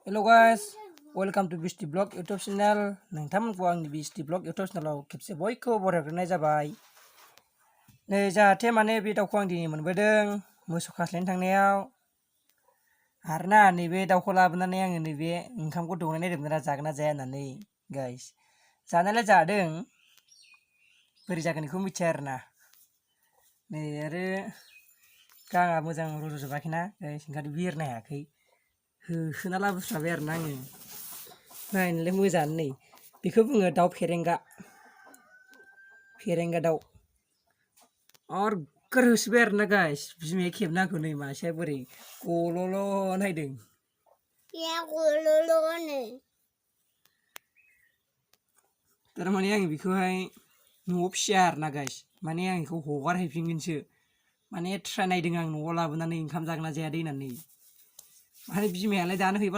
Hello guys, welcome to Beastie Blog YouTube channel. नोंथांमोनखौ आंनि Beastie Blog YouTube channel खेबसे बयखौबो बरायग्रोनाय जाबाय। नै जाहाथे माने बे दाउखौ आं दिनै मोनबोदों मोसौ खास्लायनो थांनायाव। आरोना नैबे दाउखौ लाबोनानै आङो नैबे ओंखामखौ दौनाय नायदोंमोन आरो जागोन ना जाया होननानै गाइस। जानायालाय जादों, बोरै जागोन बेखौ मिथिया आरोना। नै आरो गांआ मोजां रज'जोबाखैना गाइस, ओंखायनो बिरनो हायाखै। होना लाबोस्राबाय आरोना आङो। नायनोलाय मोजाङानो नै। बेखौ बुङो दाउ फेरेंगा। फेरेंगा दाउ। अर्गोर होसोबाय आरोना गाइस। बिमाया खेबनो आंखौ नै मासेया बोरै गल'ल' नायदों। थारमाने आं बेखौहाय न'आव फिसिया आरोना गाइस। माने आं बेखौ हगारहैफिनगोनसो। माने ट्राय नायदों आं न'आव लाबोनानै ओंखाम जागोन ना जाया दै होननानै। माने बिमायालाय दानो हैबा